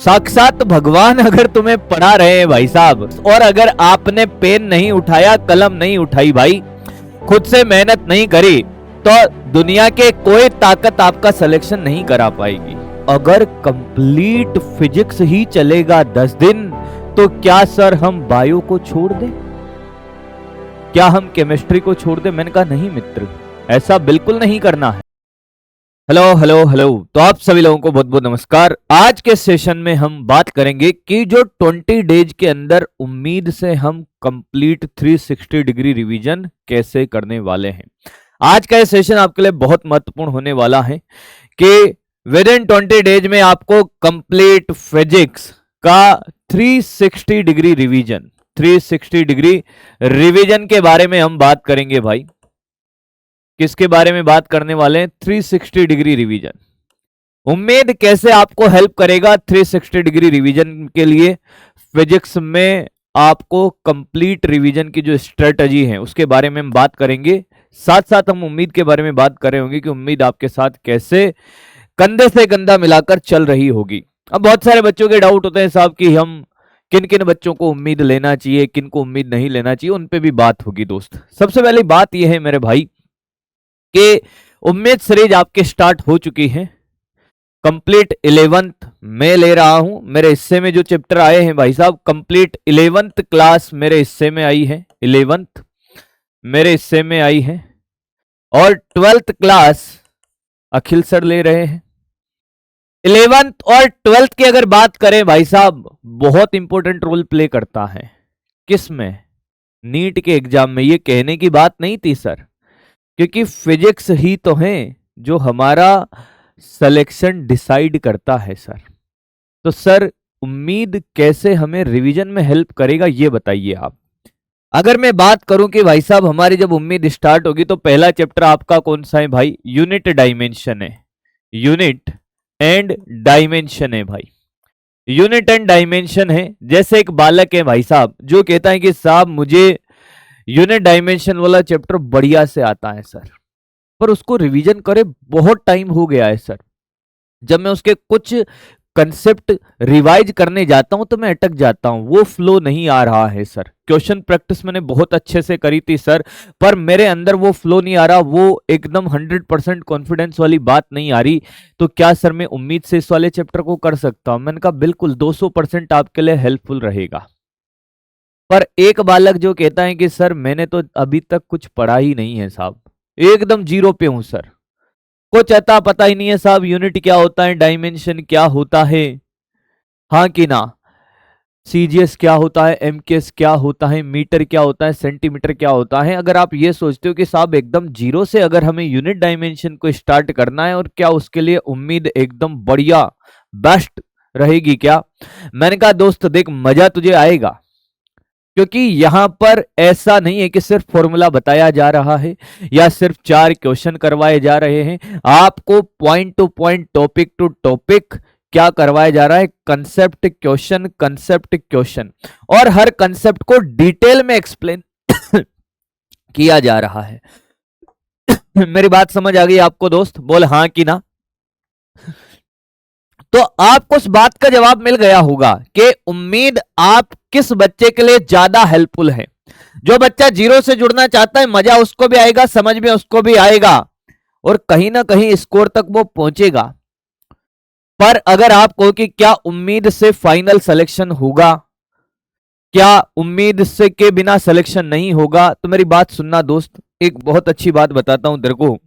साक्षात भगवान अगर तुम्हें पढ़ा रहे हैं भाई साहब, और अगर आपने पेन नहीं उठाया, कलम नहीं उठाई भाई, खुद से मेहनत नहीं करी, तो दुनिया के कोई ताकत आपका सिलेक्शन नहीं करा पाएगी। अगर कंप्लीट फिजिक्स ही चलेगा 10 दिन, तो क्या सर हम बायो को छोड़ दें? क्या हम केमिस्ट्री को छोड़ दें? मैंने कहा नहीं मित्र, ऐसा बिल्कुल नहीं करना है। हेलो हेलो हेलो, तो आप सभी लोगों को बहुत बहुत नमस्कार। आज के सेशन में हम बात करेंगे कि जो 20 डेज के अंदर उम्मीद से हम कंप्लीट 360 डिग्री रिवीजन कैसे करने वाले हैं। आज का ये सेशन आपके लिए बहुत महत्वपूर्ण होने वाला है कि विद इन 20 डेज में आपको कंप्लीट फिजिक्स का 360 डिग्री रिवीजन, 360 डिग्री रिवीजन के बारे में हम बात करेंगे भाई। किसके बारे में बात करने वाले हैं? 360 डिग्री रिवीजन। उम्मीद कैसे आपको हेल्प करेगा 360 डिग्री रिवीजन के लिए। फिजिक्स में आपको कंप्लीट रिवीजन की जो स्ट्रेटजी है उसके बारे में हम बात करेंगे। साथ साथ हम उम्मीद के बारे में बात कर रहे होंगे कि उम्मीद आपके साथ कैसे कंधे से कंधा मिलाकर चल रही होगी। अब बहुत सारे बच्चों के डाउट होते हैं साहब कि हम किन किन बच्चों को उम्मीद लेना चाहिए, किन को उम्मीद नहीं लेना चाहिए, उन पे भी बात होगी दोस्त। सबसे पहली बात यह है मेरे भाई कि उम्मीद सीरीज आपके स्टार्ट हो चुकी है। कंप्लीट 11th मैं ले रहा हूं। मेरे हिस्से में जो चैप्टर आए हैं भाई साहब, कंप्लीट 11th क्लास मेरे हिस्से में आई है, 11th मेरे हिस्से में आई है, और 12th क्लास अखिल सर ले रहे हैं। 11th और 12th की अगर बात करें भाई साहब, बहुत इंपॉर्टेंट रोल प्ले करता है। किस में? नीट के एग्जाम में। ये कहने की बात नहीं थी सर, क्योंकि फिजिक्स ही तो है जो हमारा सिलेक्शन डिसाइड करता है सर। तो सर उम्मीद कैसे हमें रिवीजन में हेल्प करेगा ये बताइए आप। अगर मैं बात करूं कि भाई साहब हमारी जब उम्मीद स्टार्ट होगी तो पहला चैप्टर आपका कौन सा है भाई? यूनिट डायमेंशन है। यूनिट एंड डायमेंशन है भाई। यूनिट एंड डायमेंशन है। जैसे एक बालक है भाई साहब जो कहता है कि साहब मुझे यूनिट डायमेंशन वाला चैप्टर बढ़िया से आता है सर, पर उसको रिवीजन करे बहुत टाइम हो गया है सर। जब मैं उसके कुछ कंसेप्ट रिवाइज करने जाता हूं तो मैं अटक जाता हूं, वो फ्लो नहीं आ रहा है सर। क्वेश्चन प्रैक्टिस मैंने बहुत अच्छे से करी थी सर, पर मेरे अंदर वो फ्लो नहीं आ रहा, वो एकदम 100% कॉन्फिडेंस वाली बात नहीं आ रही। तो क्या सर मैं उम्मीद से इस वाले चैप्टर को कर सकता हूं? मैंने कहा बिल्कुल, 200% आपके लिए हेल्पफुल रहेगा। पर एक बालक जो कहता है कि सर मैंने तो अभी तक कुछ पढ़ा ही नहीं है साहब, एकदम जीरो पे हूं सर, कुछ अता पता ही नहीं है साहब, यूनिट क्या होता है, डायमेंशन क्या होता है, हाँ कि ना, सीजीएस क्या होता है, एमकेएस क्या होता है, मीटर क्या होता है, सेंटीमीटर क्या होता है। अगर आप ये सोचते हो कि साहब एकदम जीरो से अगर हमें यूनिट डायमेंशन को स्टार्ट करना है, और क्या उसके लिए उम्मीद एकदम बढ़िया बेस्ट रहेगी क्या? मैंने कहा दोस्त देख, मजा तुझे आएगा, क्योंकि यहां पर ऐसा नहीं है कि सिर्फ फॉर्मूला बताया जा रहा है या सिर्फ 4 क्वेश्चन करवाए जा रहे हैं। आपको point to point, topic to topic क्या करवाया जा रहा है? कंसेप्ट क्वेश्चन, कंसेप्ट क्वेश्चन, और हर कंसेप्ट को डिटेल में एक्सप्लेन किया जा रहा है। मेरी बात समझ आ गई आपको दोस्त? बोल हाँ कि ना। तो आपको उस बात का जवाब मिल गया होगा कि उम्मीद आप किस बच्चे के लिए ज्यादा हेल्पफुल है। जो बच्चा जीरो से जुड़ना चाहता है, मजा उसको भी आएगा, समझ में उसको भी आएगा, और कहीं ना कहीं स्कोर तक वो पहुंचेगा। पर अगर आप कहो कि क्या उम्मीद से फाइनल सिलेक्शन होगा, क्या उम्मीद से के बिना सिलेक्शन नहीं होगा, तो मेरी बात सुनना दोस्त। एक बहुत अच्छी बात बताता हूं तेरे को।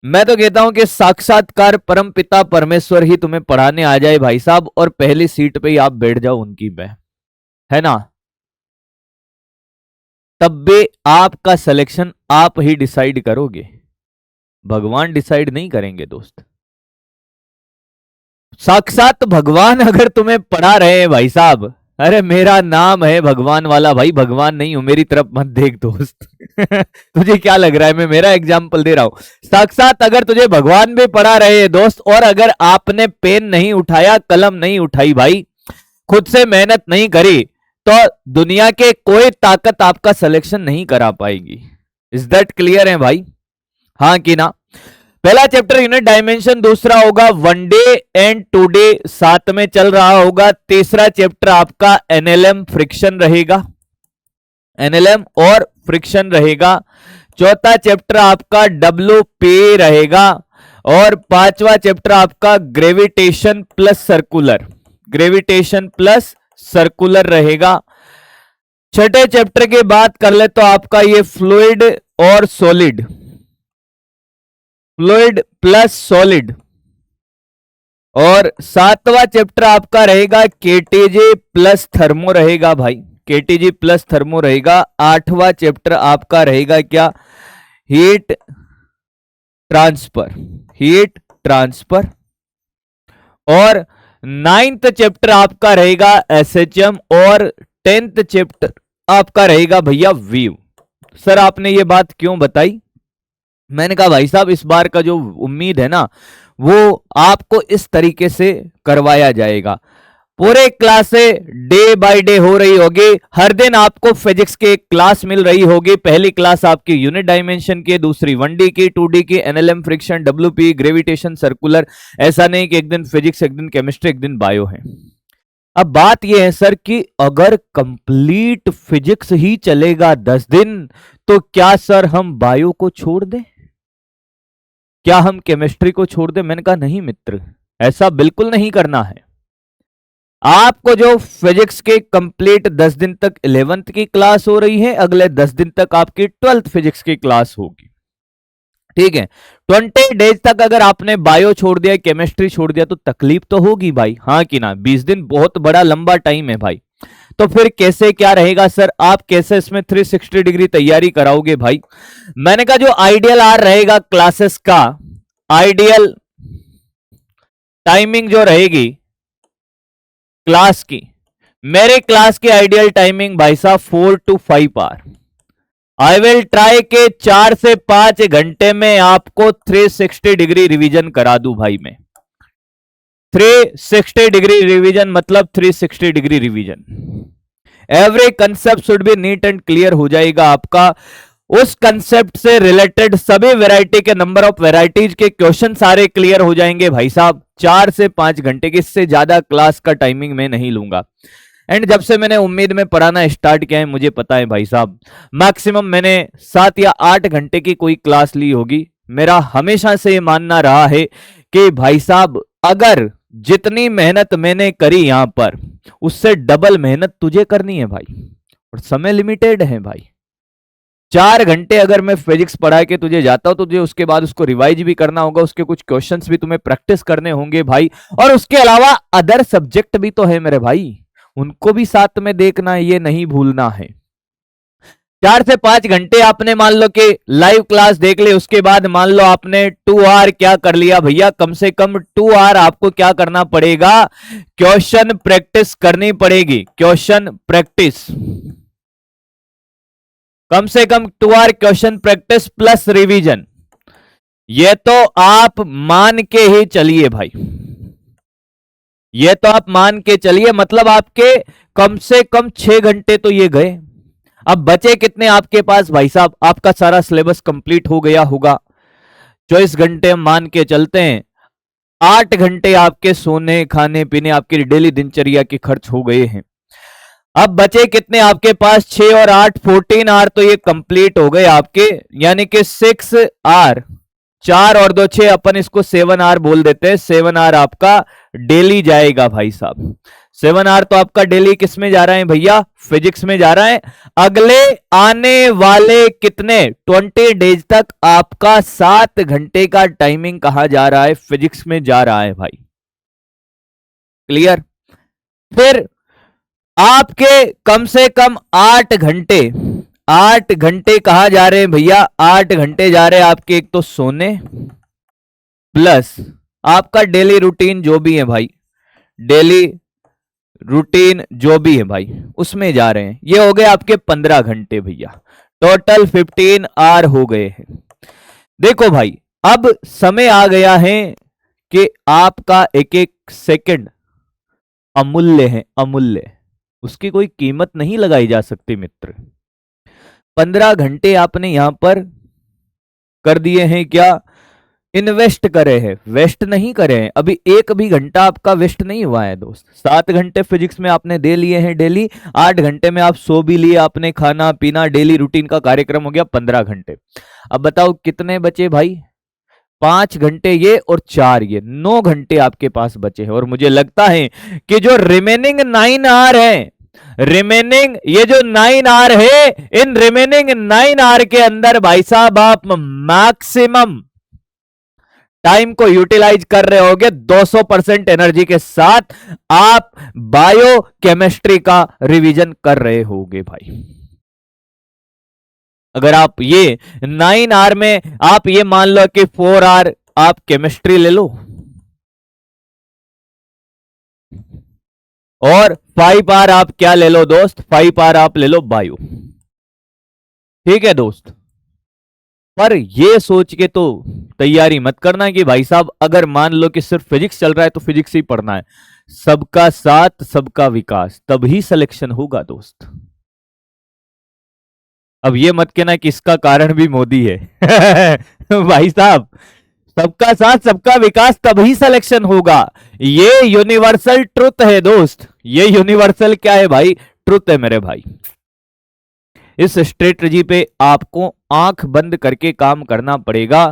मैं तो कहता हूं कि साक्षात्कार परमपिता परमेश्वर ही तुम्हें पढ़ाने आ जाए भाई साहब, और पहली सीट पे ही आप बैठ जाओ उनकी पे, है ना, तब भी आपका सिलेक्शन आप ही डिसाइड करोगे, भगवान डिसाइड नहीं करेंगे दोस्त। साक्षात भगवान अगर तुम्हें पढ़ा रहे हैं भाई साहब, अरे मेरा नाम है भगवान वाला भाई, भगवान नहीं हूं, मेरी तरफ मत देख दोस्त। तुझे क्या लग रहा है मैं मेरा एग्जाम्पल दे रहा हूं? साक्षात अगर तुझे भगवान भी पढ़ा रहे हैं दोस्त, और अगर आपने पेन नहीं उठाया, कलम नहीं उठाई भाई, खुद से मेहनत नहीं करी, तो दुनिया के कोई ताकत आपका सिलेक्शन नहीं करा पाएगी। इज दैट क्लियर है भाई? हाँ कि ना? पहला चैप्टर यूनिट डायमेंशन, दूसरा होगा one D and two D, साथ में चल रहा होगा। तीसरा चैप्टर आपका एनएलएम फ्रिक्शन रहेगा, एनएलएम और फ्रिक्शन रहेगा। चौथा चैप्टर आपका डब्ल्यूपी रहेगा और पांचवा चैप्टर आपका gravitation plus circular, gravitation plus circular रहेगा। छठे चैप्टर की बात कर ले तो आपका ये फ्लूइड और सॉलिड, फ्लूइड प्लस सॉलिड। और सातवां चैप्टर आपका रहेगा केटीजी प्लस थर्मो रहेगा भाई, केटीजी प्लस थर्मो रहेगा। आठवां चैप्टर आपका रहेगा क्या, हीट ट्रांसफर, हीट ट्रांसफर। और नाइन्थ चैप्टर आपका रहेगा एसएचएम और 10th चैप्टर आपका रहेगा भैया व्यू। सर आपने ये बात क्यों बताई? मैंने कहा भाई साहब इस बार का जो उम्मीद है ना वो आपको इस तरीके से करवाया जाएगा। पूरे क्लासें डे बाय डे हो रही होगी, हर दिन आपको फिजिक्स की एक क्लास मिल रही होगी। पहली क्लास आपकी यूनिट डायमेंशन की, दूसरी 1D की, 2D की, NLM friction, WP, gravitation, circular. ऐसा नहीं कि एक दिन फिजिक्स, एक दिन केमिस्ट्री, एक दिन बायो है। अब बात यह है सर कि अगर कंप्लीट फिजिक्स ही चलेगा 10 दिन तो क्या सर हम बायो को छोड़ दें, क्या हम केमिस्ट्री को छोड़ दें? मैंने कहा नहीं मित्र, ऐसा बिल्कुल नहीं करना है। आपको जो फिजिक्स के कंप्लीट 10 दिन तक 11th की क्लास हो रही है, अगले 10 दिन तक आपकी 12th फिजिक्स की क्लास होगी, ठीक है। 20 डेज तक अगर आपने बायो छोड़ दिया, केमिस्ट्री छोड़ दिया तो तकलीफ तो होगी भाई, हाँ कि ना। 20 दिन बहुत बड़ा लंबा टाइम है भाई। तो फिर कैसे क्या रहेगा सर, आप कैसे इसमें 360 डिग्री तैयारी कराओगे भाई? मैंने कहा जो आइडियल आर रहेगा क्लासेस का, आइडियल टाइमिंग जो रहेगी क्लास की, मेरे क्लास की आइडियल टाइमिंग भाई साहब 4 to 5 hour. I will try के 4 से 5 घंटे में आपको 360 डिग्री रिवीजन करा दूं भाई मैं। 360 डिग्री रिवीजन मतलब 360 degree revision, every concept should be neat and clear हो जाएगा आपका। उस कंसेप्ट से रिलेटेड सभी वैरायटी के नंबर ऑफ वैरायटीज के क्वेश्चन सारे क्लियर हो जाएंगे भाई साहब। 4 से 5 घंटे की, इससे ज्यादा क्लास का टाइमिंग मैं नहीं लूंगा। एंड जब से मैंने उम्मीद में पढ़ाना स्टार्ट किया है मुझे पता है भाई साहब, मैक्सिमम मैंने 7 या 8 घंटे की कोई क्लास ली होगी। मेरा हमेशा से ये मानना रहा है कि भाई साहब अगर जितनी मेहनत मैंने करी यहां पर उससे डबल मेहनत तुझे करनी है भाई, और समय लिमिटेड है भाई। 4 घंटे अगर मैं फिजिक्स पढ़ा के तुझे जाता हूं तो तुझे उसके बाद उसको रिवाइज भी करना होगा, उसके कुछ क्वेश्चंस भी तुम्हें प्रैक्टिस करने होंगे भाई। और उसके अलावा अदर सब्जेक्ट भी तो है मेरे भाई, उनको भी साथ में देखना है, ये नहीं भूलना है। 4 से 5 घंटे आपने मान लो कि लाइव क्लास देख ली, उसके बाद मान लो आपने 2 आवर क्या कर लिया भैया, कम से कम 2 आवर आपको क्या करना पड़ेगा, क्वेश्चन प्रैक्टिस करनी पड़ेगी। क्वेश्चन प्रैक्टिस कम से कम 2 hour question practice plus revision, ये तो आप मान के ही चलिए भाई, ये तो आप मान के चलिए। मतलब आपके कम से कम 6 घंटे तो ये गए। अब बचे कितने आपके पास भाई साहब, आपका सारा सिलेबस कंप्लीट हो गया होगा, 24 घंटे हम मान के चलते हैं। 8 घंटे आपके सोने खाने पीने आपकी डेली दिनचर्या के खर्च हो गए हैं। अब बचे कितने आपके पास, 6 और 8 14 आवर तो ये कंप्लीट हो गए आपके, यानी कि 6 आवर, 4 और 2 6, अपन इसको 7 आवर बोल देते हैं। 7 आवर आपका डेली जाएगा भाई साहब। 7 आवर तो आपका डेली किस में जा रहा है भैया, फिजिक्स में जा रहा है। अगले आने वाले कितने 20 डेज तक आपका 7 घंटे का टाइमिंग कहा जा रहा है, फिजिक्स में जा रहा है भाई। क्लियर? फिर आपके कम से कम 8 घंटे, 8 घंटे कहा जा रहे हैं भैया, 8 घंटे जा रहे हैं आपके एक तो सोने प्लस आपका डेली रूटीन जो भी है भाई, डेली रूटीन जो भी है भाई उसमें जा रहे हैं। ये हो गए आपके 15 घंटे भैया, टोटल 15 आवर हो गए हैं। देखो भाई अब समय आ गया है कि आपका एक एक सेकंड अमूल्य है, अमूल्य, उसकी कोई कीमत नहीं लगाई जा सकती मित्र। 15 घंटे आपने यहां पर कर दिए हैं क्या, इन्वेस्ट करे हैं, वेस्ट नहीं करे हैं। अभी एक भी घंटा आपका वेस्ट नहीं हुआ है दोस्त। 7 घंटे फिजिक्स में आपने दे लिए हैं डेली, 8 घंटे में आप सो भी लिए, आपने खाना पीना डेली रूटीन का कार्यक्रम हो गया 15 घंटे। अब बताओ कितने बचे भाई, 5 घंटे ये और 4 ये, 9 घंटे आपके पास बचे हैं। और मुझे लगता है कि जो रिमेनिंग 9 आवर है, रिमेनिंग ये जो 9 आवर है, इन रिमेनिंग 9 आवर के अंदर भाई साहब आप मैक्सिमम टाइम को यूटिलाइज कर रहे होगे 200% एनर्जी के साथ। आप बायो केमिस्ट्री का रिवीजन कर रहे होगे भाई। अगर आप ये 9 आवर में आप ये मान लो कि 4 आवर आप केमिस्ट्री ले लो और 5 आवर आप क्या ले लो दोस्त, 5 आवर आप ले लो बायो। ठीक है दोस्त, पर ये सोच के तो तैयारी मत करना कि भाई साहब अगर मान लो कि सिर्फ फिजिक्स चल रहा है तो फिजिक्स ही पढ़ना है। सबका साथ सबका विकास, तभी सिलेक्शन होगा दोस्त। अब ये मत कहना कि इसका कारण भी मोदी है भाई साहब, सबका साथ सबका विकास तभी सिलेक्शन होगा। ये यूनिवर्सल ट्रुथ है दोस्त, ये यूनिवर्सल क्या है भाई, ट्रुथ है मेरे भाई। इस स्ट्रेटजी पे आपको आंख बंद करके काम करना पड़ेगा।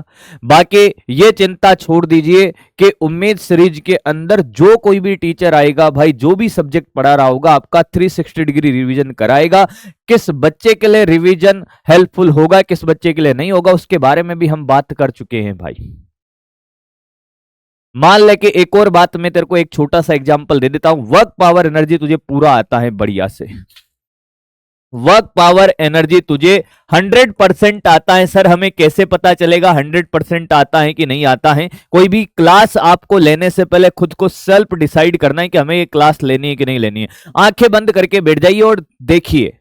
बाकी ये चिंता छोड़ दीजिए कि उम्मीद सीरीज के अंदर जो कोई भी टीचर आएगा भाई, जो भी सब्जेक्ट पढ़ा रहा होगा आपका 360 डिग्री रिवीजन कराएगा। किस बच्चे के लिए रिवीजन हेल्पफुल होगा, किस बच्चे के लिए नहीं होगा, उसके बारे में भी हम बात कर चुके हैं भाई। मान ले कि एक और बात मैं तेरे को एक छोटा सा एग्जांपल दे देता हूं। वर्क पावर एनर्जी तुझे पूरा आता है बढ़िया से, वर्क पावर एनर्जी तुझे 100% आता है। सर हमें कैसे पता चलेगा 100% आता है कि नहीं आता है? कोई भी क्लास आपको लेने से पहले खुद को सेल्फ डिसाइड करना है कि हमें ये क्लास लेनी है कि नहीं लेनी है। आंखें बंद करके बैठ जाइए और देखिए,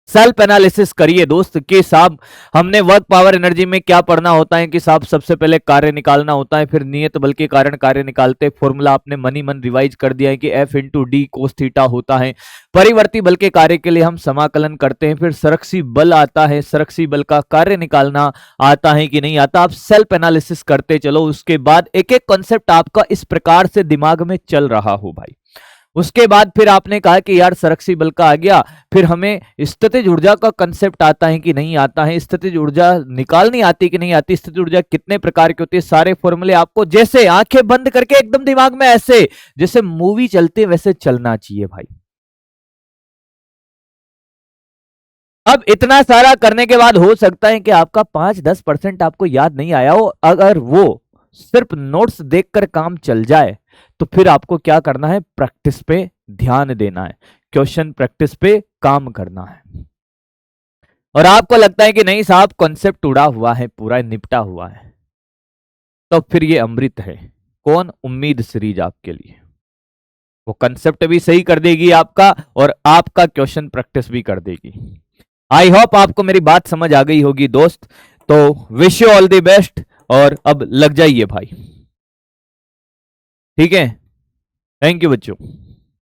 सेल्फ एनालिसिस करिए दोस्त कि साहब हमने वर्क पावर एनर्जी में क्या पढ़ना होता है कि साहब सबसे पहले कार्य निकालना होता है, फिर नियत बल के कारण कार्य निकालते। फॉर्मूला आपने मनी मन रिवाइज कर दिया है कि F into d cos theta होता है। परिवर्ती बल के कार्य के लिए हम समाकलन करते हैं। फिर संरक्षी बल आता है, संरक्षी बल का कार्य निकालना आता है कि नहीं आता। आप सेल्फ एनालिसिस करते चलो। उसके बाद एक एक कॉन्सेप्ट आपका इस प्रकार से दिमाग में चल रहा हो भाई। उसके बाद फिर आपने कहा कि यार संरक्षी बल का आ गया, फिर हमें स्थितिज ऊर्जा का कंसेप्ट आता है कि नहीं आता है, स्थितिज ऊर्जा निकालनी आती कि नहीं आती, स्थितिज ऊर्जा कितने प्रकार की होती है, सारे फॉर्मूले आपको जैसे आंखें बंद करके एकदम दिमाग में ऐसे जैसे मूवी चलती है वैसे चलना चाहिए भाई। अब इतना सारा करने के बाद हो सकता है कि आपका 5-10% आपको याद नहीं आया हो। अगर वो सिर्फ नोट्स देखकर काम चल जाए तो फिर आपको क्या करना है, प्रैक्टिस पे ध्यान देना है, क्वेश्चन प्रैक्टिस पे काम करना है। और आपको लगता है कि नहीं साहब कॉन्सेप्ट उड़ा हुआ है, पूरा निपटा हुआ है, तो फिर ये अमृत है। कौन? उम्मीद सीरीज आपके लिए। वो कंसेप्ट भी सही कर देगी आपका और आपका क्वेश्चन प्रैक्टिस भी कर देगी। आई होप आपको मेरी बात समझ आ गई होगी दोस्त। तो wish you all the best और अब लग जाइए भाई। ठीक है, थैंक यू बच्चों।